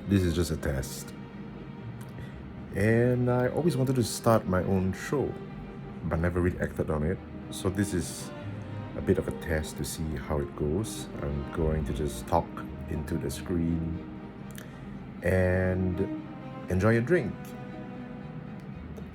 This is just a test. And I always wanted to start my own show, but never really acted on it. So this is a bit of a test to see how it goes. I'm going to just talk into the screen and enjoy a drink.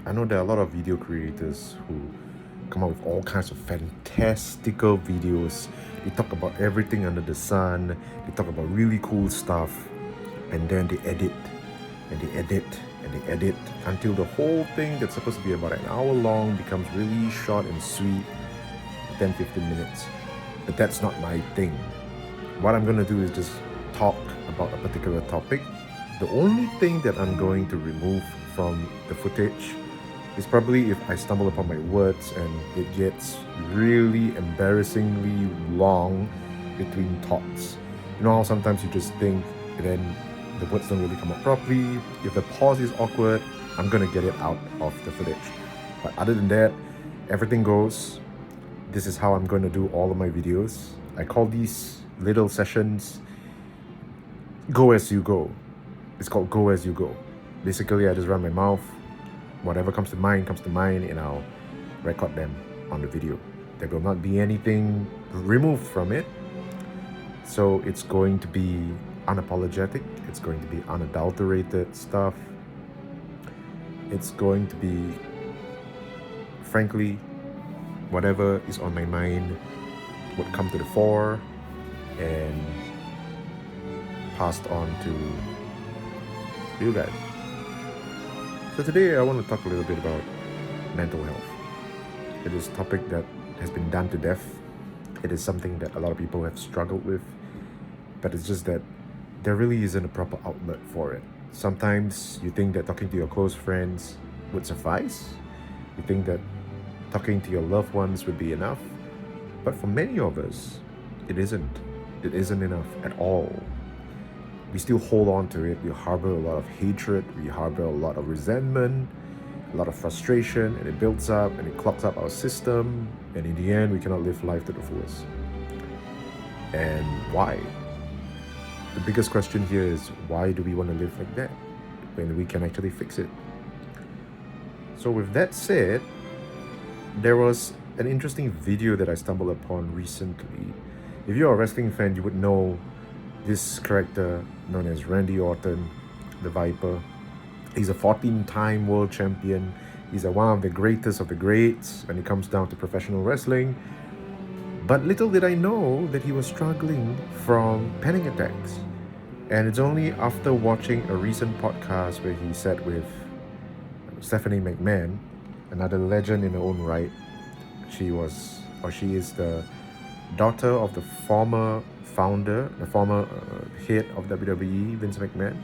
I know there are a lot of video creators who come up with all kinds of fantastical videos. They talk about everything under the sun. They talk about really cool stuff. And then they edit and they edit and they edit until the whole thing that's supposed to be about an hour long becomes really short and sweet, 10-15 minutes. But that's not my thing. What I'm gonna do is just talk about a particular topic. The only thing that I'm going to remove from the footage is probably if I stumble upon my words and it gets really embarrassingly long between thoughts. You know how sometimes you just think and then the words don't really come out properly. If the pause is awkward, I'm gonna get it out of the footage. But other than that, everything goes. This is how I'm going to do all of my videos. I call these little sessions go as you go. It's called go as you go. Basically, I just run my mouth. Whatever comes to mind, and I'll record them on the video. There will not be anything removed from it. So it's going to be unapologetic. It's going to be unadulterated stuff. It's going to be, frankly, whatever is on my mind would come to the fore and passed on to you guys. So today I want to talk a little bit about mental health. It is a topic that has been done to death. It is something that a lot of people have struggled with, but it's just that there really isn't a proper outlet for it. Sometimes you think that talking to your close friends would suffice. You think that talking to your loved ones would be enough. But for many of us, it isn't. It isn't enough at all. We still hold on to it. We harbor a lot of hatred. We harbor a lot of resentment, a lot of frustration, and it builds up and it clogs up our system. And in the end, we cannot live life to the fullest. And why? The biggest question here is, why do we want to live like that when we can actually fix it? So with that said, there was an interesting video that I stumbled upon recently. If you're a wrestling fan, you would know this character known as Randy Orton, the Viper. He's a 14-time world champion. He's one of the greatest of the greats when it comes down to professional wrestling. But little did I know that he was struggling from panic attacks. And it's only after watching a recent podcast where he sat with Stephanie McMahon, another legend in her own right. She is the daughter of the former founder, the former head of WWE, Vince McMahon.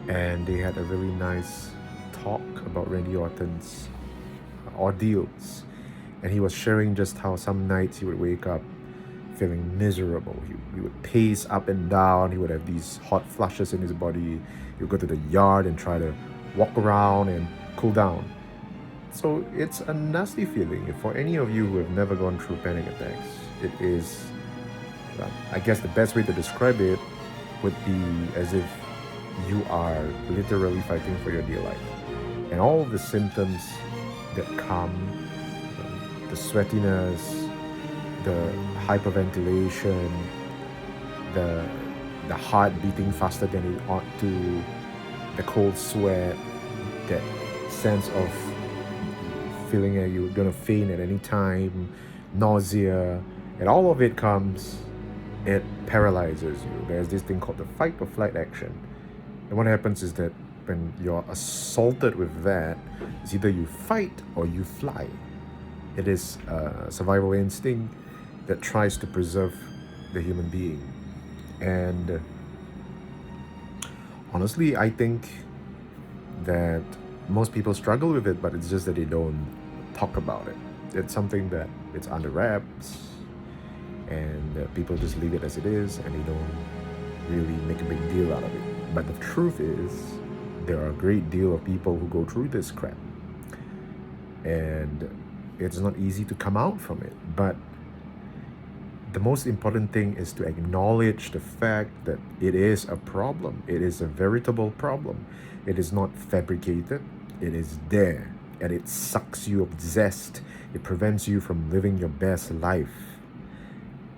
And they had a really nice talk about Randy Orton's ordeals. And he was sharing just how some nights he would wake up feeling miserable. He would pace up and down. He would have these hot flushes in his body. He would go to the yard and try to walk around and cool down. So it's a nasty feeling. For any of you who have never gone through panic attacks, it is, I guess the best way to describe it would be as if you are literally fighting for your dear life. And all of the symptoms that come, the sweatiness, the hyperventilation, the heart beating faster than it ought to, the cold sweat, that sense of feeling that you're gonna faint at any time, nausea, and all of it comes, it paralyzes you. There's this thing called the fight or flight action. And what happens is that when you're assaulted with that, it's either you fight or you fly. It is a survival instinct that tries to preserve the human being. And honestly, I think that most people struggle with it, but it's just that they don't talk about it. It's something that it's under wraps, and people just leave it as it is, and they don't really make a big deal out of it. But the truth is, there are a great deal of people who go through this crap, and it's not easy to come out from it. But the most important thing is to acknowledge the fact that it is a problem. It is a veritable problem. It is not fabricated. It is there, and it sucks you of zest. It prevents you from living your best life.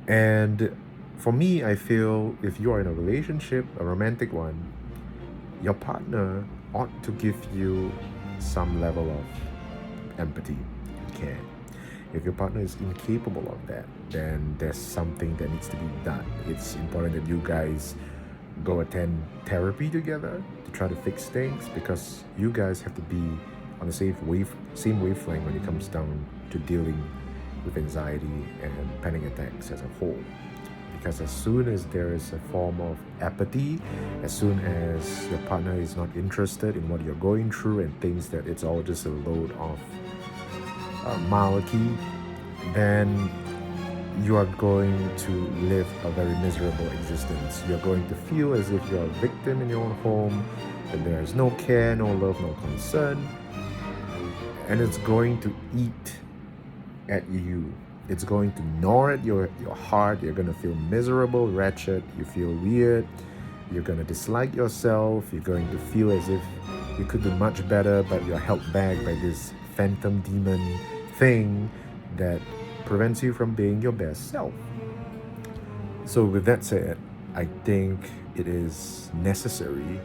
And for me, I feel if you are in a relationship, a romantic one, your partner ought to give you some level of empathy and care. If your partner is incapable of that, then there's something that needs to be done. It's important that you guys go attend therapy together to try to fix things, because you guys have to be on the same wavelength when it comes down to dealing with anxiety and panic attacks as a whole. Because as soon as there is a form of apathy, as soon as your partner is not interested in what you're going through and thinks that it's all just a load of malarkey, then you are going to live a very miserable existence. You're going to feel as if you're a victim in your own home, and there is no care, no love, no concern, and it's going to eat at you. It's going to gnaw at your heart. You're going to feel miserable, wretched. You feel weird. You're going to dislike yourself. You're going to feel as if you could do much better, but you're held back by this phantom demon thing that prevents you from being your best self. So with that said, I think it is necessary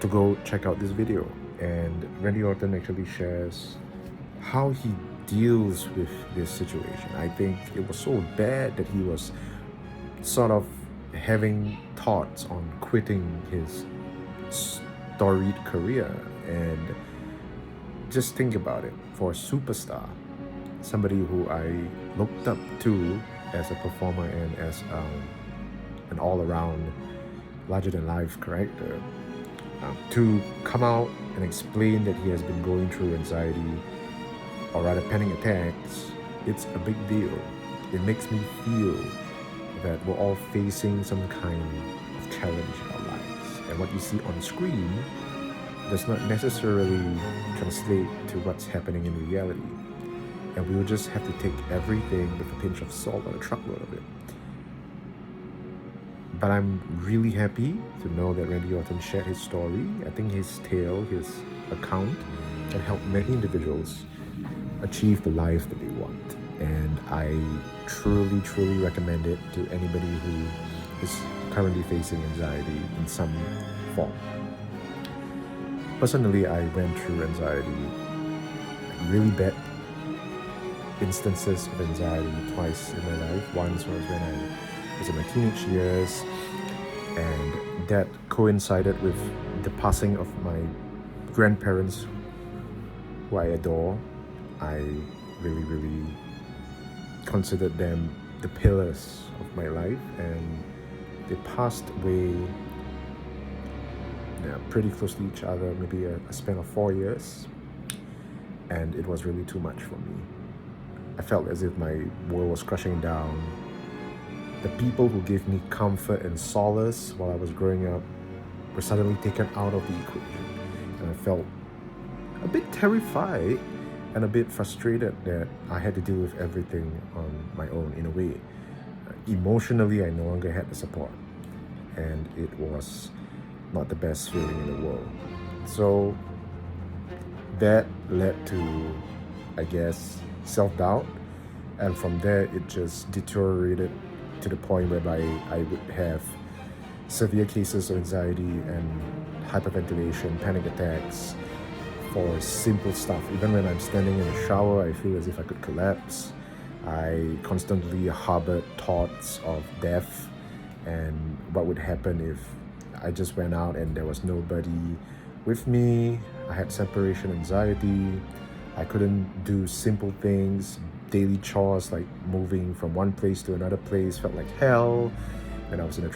to go check out this video. And Randy Orton actually shares how he deals with this situation. I think it was so bad that he was sort of having thoughts on quitting his storied career. And just think about it, for a superstar, somebody who I looked up to as a performer and as an all-around larger-than-life character, to come out and explain that he has been going through anxiety, or rather panic attacks, it's a big deal. It makes me feel that we're all facing some kind of challenge in our lives. And what you see on screen does not necessarily translate to what's happening in reality. And we will just have to take everything with a pinch of salt or a truckload of it. But I'm really happy to know that Randy Orton shared his story. I think his tale, his account, can help many individuals achieve the life that they want. And I truly, truly recommend it to anybody who is currently facing anxiety in some form. Personally, I went through anxiety, really bad instances of anxiety twice in my life. Once was when I was in my teenage years, and that coincided with the passing of my grandparents, who I adore. I really, really considered them the pillars of my life, and they passed away pretty close to each other, maybe a span of 4 years, and it was really too much for me. I felt as if my world was crashing down. The people who gave me comfort and solace while I was growing up were suddenly taken out of the equation, and I felt a bit terrified and a bit frustrated that I had to deal with everything on my own in a way. Emotionally, I no longer had the support, and it was not the best feeling in the world. So that led to, I guess, self-doubt, and from there it just deteriorated to the point whereby I would have severe cases of anxiety and hyperventilation, panic attacks for simple stuff. Even when I'm standing in the shower, I feel as if I could collapse. I constantly harbored thoughts of death and what would happen if I just went out and there was nobody with me. I had separation anxiety. I couldn't do simple things. Daily chores like moving from one place to another place felt like hell. When I was in a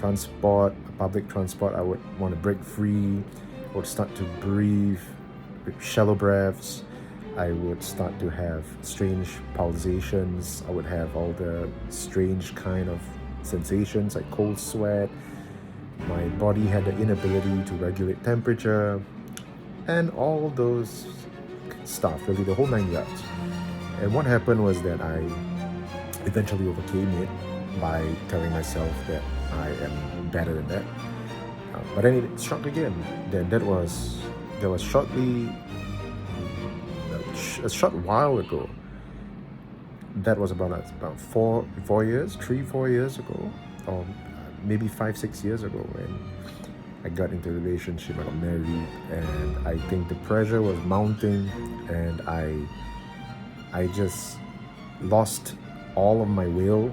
public transport, I would want to break free. I would start to breathe with shallow breaths. I would start to have strange pulsations. I would have all the strange kind of sensations like cold sweat. My body had the inability to regulate temperature, and all those stuff, really the whole 9 yards. And what happened was that I eventually overcame it by telling myself that I am better than that. But then it struck again. Then that was shortly a short while ago. That was about 4 years ago, or maybe 5 6 years ago, when I got into a relationship. I got married, and I think the pressure was mounting, and I just lost all of my will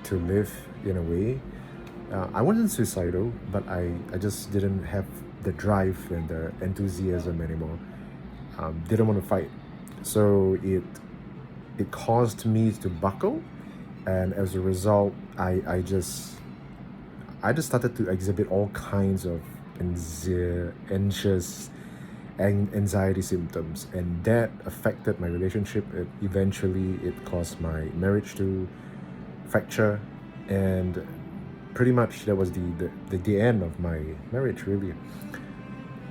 to live in a way. I wasn't suicidal, but I just didn't have the drive and the enthusiasm anymore. Didn't want to fight. So it caused me to buckle, and as a result, I just started to exhibit all kinds of anxious and anxiety symptoms, and that affected my relationship. It caused my marriage to fracture, and pretty much that was the end of my marriage, really.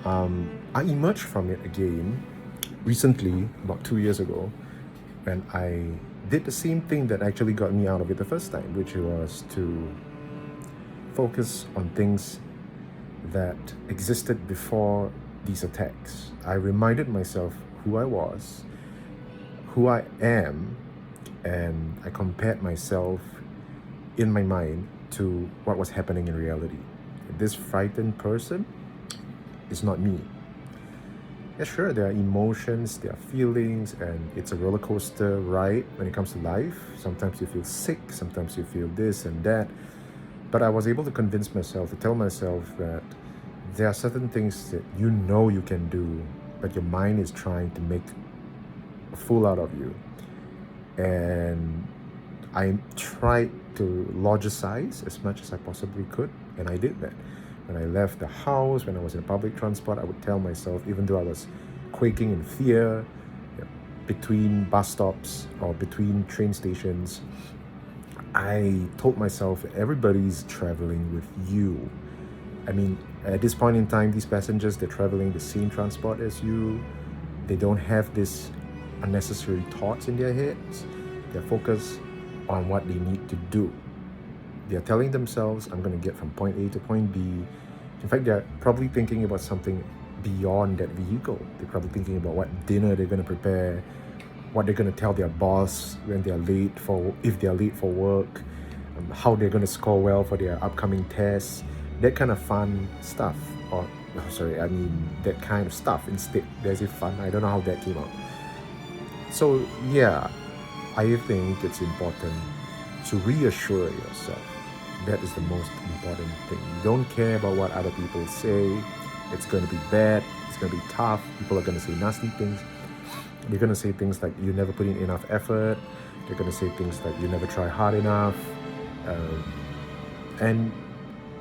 I emerged from it again recently, about 2 years ago, when I did the same thing that actually got me out of it the first time, which was to focus on things that existed before these attacks. I reminded myself who I was, who I am, and I compared myself in my mind to what was happening in reality. This frightened person is not me. Yeah, sure, there are emotions, there are feelings, and it's a roller coaster ride when it comes to life. Sometimes you feel sick, sometimes you feel this and that. But I was able to convince myself, to tell myself that there are certain things that you can do, but your mind is trying to make a fool out of you. And I tried to logicize as much as I possibly could, and I did that. When I left the house, when I was in public transport, I would tell myself, even though I was quaking in fear, between bus stops or between train stations, I told myself everybody's traveling with you. I mean, at this point in time, these passengers, they're traveling the same transport as you. They don't have this unnecessary thoughts in their heads. They're focused on what they need to do. They're telling themselves, I'm going to get from point A to point B. In fact, they're probably thinking about something beyond that vehicle. They're probably thinking about what dinner they're going to prepare, what they're going to tell their boss when they're late if they're late for work, how they're going to score well for their upcoming tests, that kind of fun stuff. That kind of stuff. Instead, there's a fun. I don't know how that came out. So yeah, I think it's important to reassure yourself. That is the most important thing. You don't care about what other people say. It's going to be bad. It's going to be tough. People are going to say nasty things. They're going to say things like you never put in enough effort. They're going to say things like you never try hard enough. And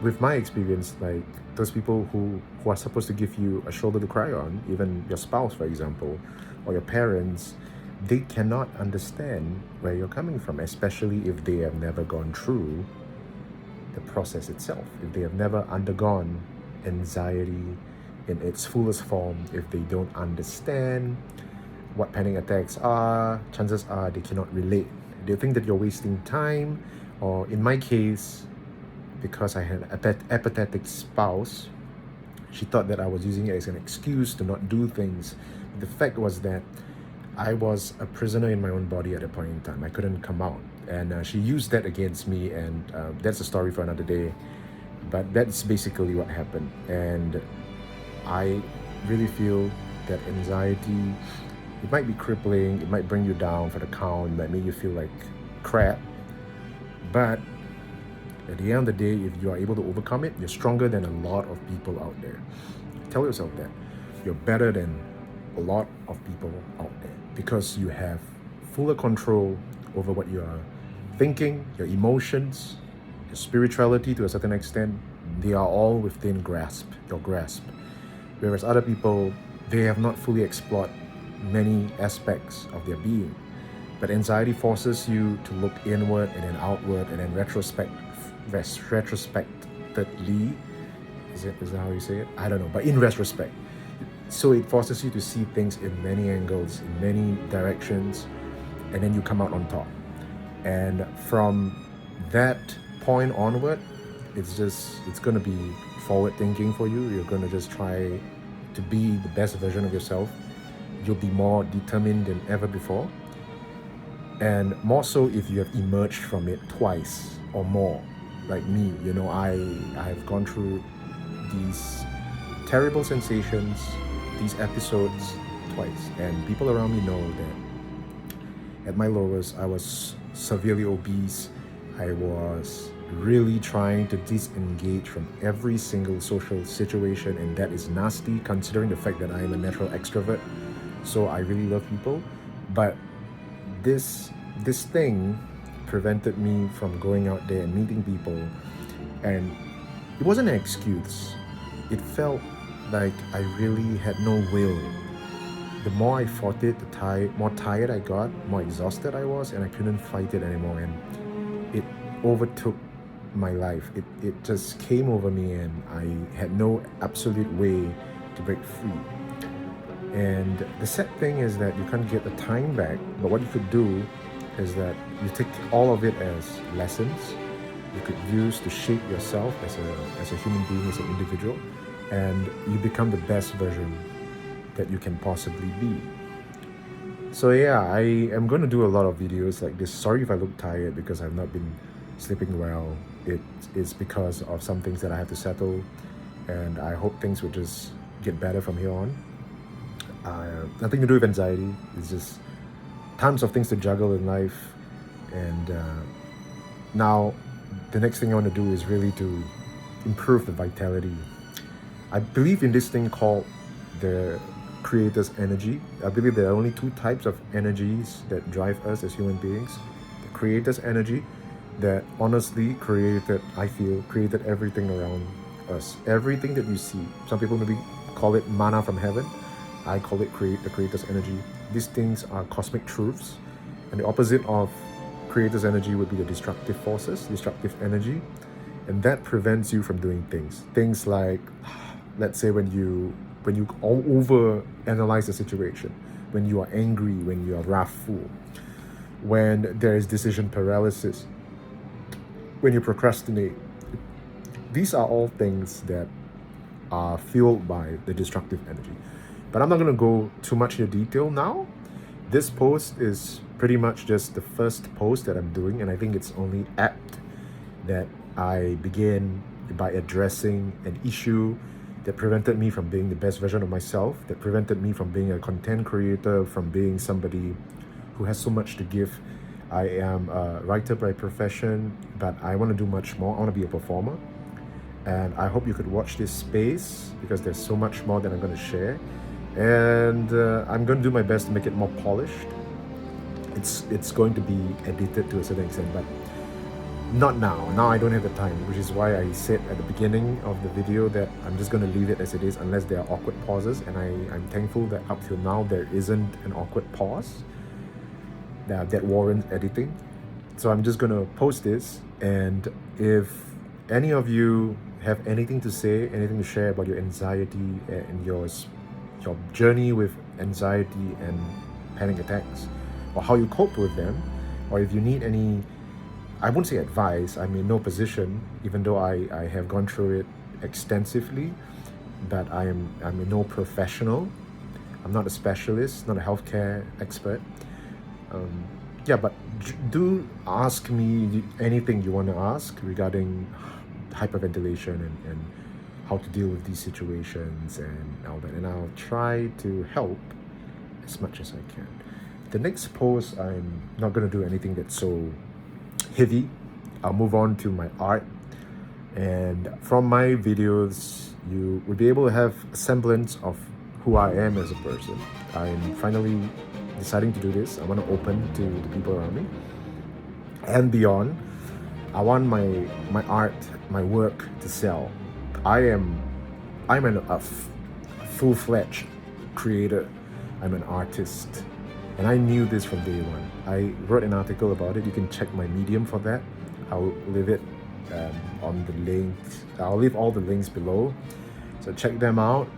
with my experience, like those people who are supposed to give you a shoulder to cry on, even your spouse, for example, or your parents, they cannot understand where you're coming from, especially if they have never gone through the process itself, if they have never undergone anxiety in its fullest form, if they don't understand what panic attacks are, chances are they cannot relate. They think that you're wasting time, or in my case, because I had an apathetic spouse, she thought that I was using it as an excuse to not do things. The fact was that I was a prisoner in my own body at a point in time. I couldn't come out. And she used that against me, and that's a story for another day. But that's basically what happened. And I really feel that anxiety, it might be crippling, it might bring you down for the count, it might make you feel like crap. But at the end of the day, if you are able to overcome it, you're stronger than a lot of people out there. Tell yourself that. You're better than a lot of people out there because you have fuller control over what you are thinking, your emotions, your spirituality to a certain extent. They are all within your grasp. Whereas other people, they have not fully explored many aspects of their being. But anxiety forces you to look inward and then outward and then retrospectively. Is that how you say it? I don't know, but in retrospect. So it forces you to see things in many angles, in many directions, and then you come out on top. And from that point onward, it's going to be forward thinking for you. You're going to just try to be the best version of yourself. You'll be more determined than ever before. And more so if you have emerged from it twice or more, like me. I've gone through these terrible sensations, these episodes twice. And people around me know that at my lowest, I was severely obese. I was really trying to disengage from every single social situation, and that is nasty considering the fact that I am a natural extrovert. So I really love people. But this thing prevented me from going out there and meeting people, and it wasn't an excuse. It felt like I really had no will. The more I fought it, the more tired I got, more exhausted I was, and I couldn't fight it anymore. And it overtook my life. It just came over me, and I had no absolute way to break free. And the sad thing is that you can't get the time back, but what you could do is that you take all of it as lessons you could use to shape yourself as a human being, as an individual, and you become the best version that you can possibly be. So yeah, I am going to do a lot of videos like this. Sorry if I look tired because I've not been sleeping well. It is because of some things that I have to settle, and I hope things will just get better from here on. Nothing to do with anxiety. It's just tons of things to juggle in life. And now the next thing I want to do is really to improve the vitality. I believe in this thing called the creator's energy. I believe there are only two types of energies that drive us as human beings. The creator's energy that honestly created everything around us. Everything that you see. Some people maybe call it manna from heaven. I call it the creator's energy. These things are cosmic truths. And the opposite of creator's energy would be the destructive forces, destructive energy. And that prevents you from doing things. Things like, let's say when you over analyze the situation, when you are angry, when you are wrathful, when there is decision paralysis, when you procrastinate. These are all things that are fueled by the destructive energy. But I'm not going to go too much into detail now. This post is pretty much just the first post that I'm doing, and I think it's only apt that I begin by addressing an issue that prevented me from being the best version of myself, that prevented me from being a content creator, from being somebody who has so much to give. I am a writer by profession, but I want to do much more. I want to be a performer. And I hope you could watch this space because there's so much more that I'm going to share. And I'm going to do my best to make it more polished. It's going to be edited to a certain extent, but not now. Now I don't have the time, which is why I said at the beginning of the video that I'm just going to leave it as it is unless there are awkward pauses. And I'm thankful that up till now there isn't an awkward pause that warrants editing. So I'm just going to post this, and if any of you have anything to say, anything to share about your anxiety and your journey with anxiety and panic attacks, or how you cope with them, or if you need any, I won't say advice, I'm in no position, even though I have gone through it extensively, but I'm no professional. I'm not a specialist, not a healthcare expert. But do ask me anything you want to ask regarding hyperventilation and how to deal with these situations and all that, and I'll try to help as much as I can. The next post, I'm not going to do anything that's so heavy. I'll move on to my art, and from my videos you will be able to have a semblance of who I am as a person. I'm finally deciding to do this. I want to open to the people around me and beyond. I want my art, my work to sell. I'm a full-fledged creator. I'm an artist, and I knew this from day one. I wrote an article about it. You can check my Medium for that. I'll leave it on the links. I'll leave all the links below, so check them out.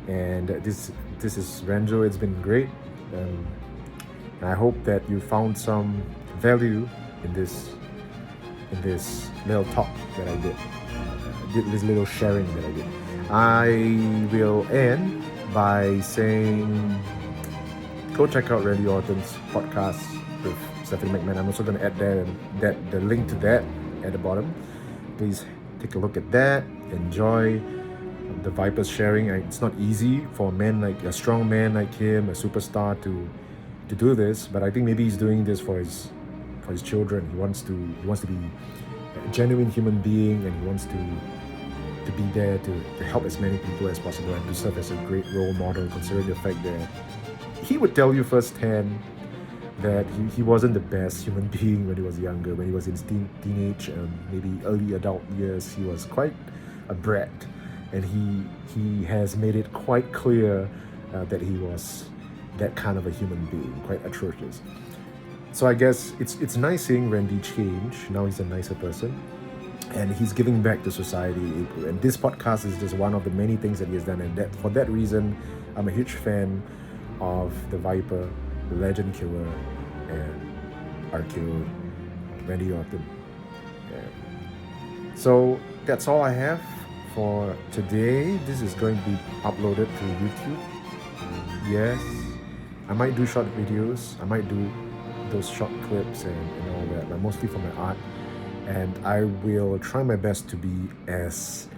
And this is Renzo. It's been great, and I hope that you found some value in this little talk that I did this little sharing that I did. I will end by saying, go check out Randy Orton's podcast with Stephanie McMahon. I'm also going to add the link to that at the bottom. Please take a look at that. Enjoy the Vipers sharing. It's not easy for a man like a strong man like him, a superstar, to do this. But I think maybe he's doing this for his children. He wants to be a genuine human being, and he wants to be there to help as many people as possible and to serve as a great role model, considering the fact that he would tell you firsthand that he wasn't the best human being when he was younger. When he was in his teenage, maybe early adult years, he was quite a brat, and he has made it quite clear that he was that kind of a human being, quite atrocious. So I guess it's nice seeing Randy change. Now he's a nicer person, and he's giving back to society. And this podcast is just one of the many things that he has done. And that for that reason, I'm a huge fan of the Viper, the Legend Killer, and RKO, Randy Orton. Yeah. So that's all I have for today. This is going to be uploaded to YouTube. Yes, I might do short videos. I might do those short clips and all that, but mostly for my art. And I will try my best to be as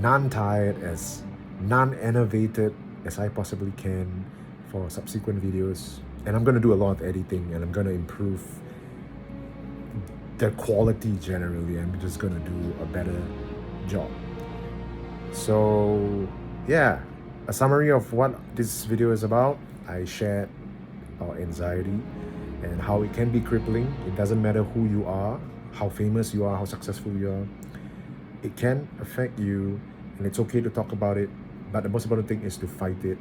non-tired, as non-enervated as I possibly can for subsequent videos. And I'm going to do a lot of editing, and I'm going to improve the quality generally. I'm just going to do a better job. So yeah, a summary of what this video is about. I shared our anxiety and how it can be crippling. It doesn't matter who you are, how famous you are, how successful you are. It can affect you, and it's okay to talk about it, but the most important thing is to fight it.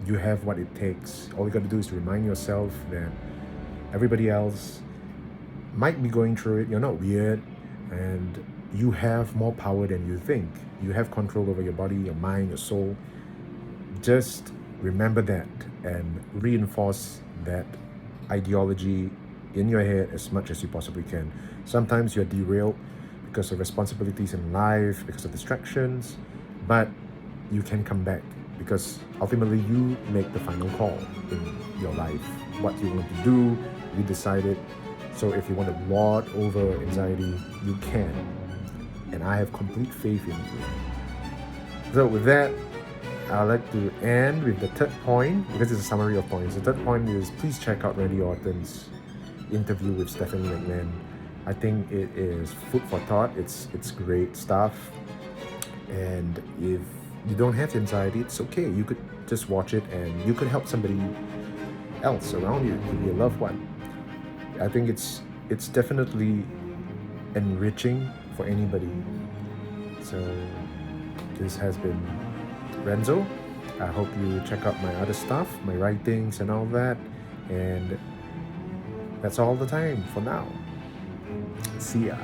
You have what it takes. All you got to do is to remind yourself that everybody else might be going through it. You're not weird, and you have more power than you think. You have control over your body, your mind, your soul. Just remember that and reinforce that ideology in your head as much as you possibly can. Sometimes you're derailed because of responsibilities in life, because of distractions, but you can come back, because ultimately you make the final call in your life. What you want to do, you decide it. So if you want to lord over anxiety, you can. And I have complete faith in you. So with that, I'd like to end with the third point, because it's a summary of points. The third point is, please check out Randy Orton's interview with Stephanie McMahon. I think it is food for thought. It's great stuff. And if you don't have anxiety, it's okay. You could just watch it, and you could help somebody else around you. It could be a loved one. I think it's definitely enriching for anybody. So this has been Renzo. I hope you check out my other stuff, my writings and all that. And that's all the time for now. See ya.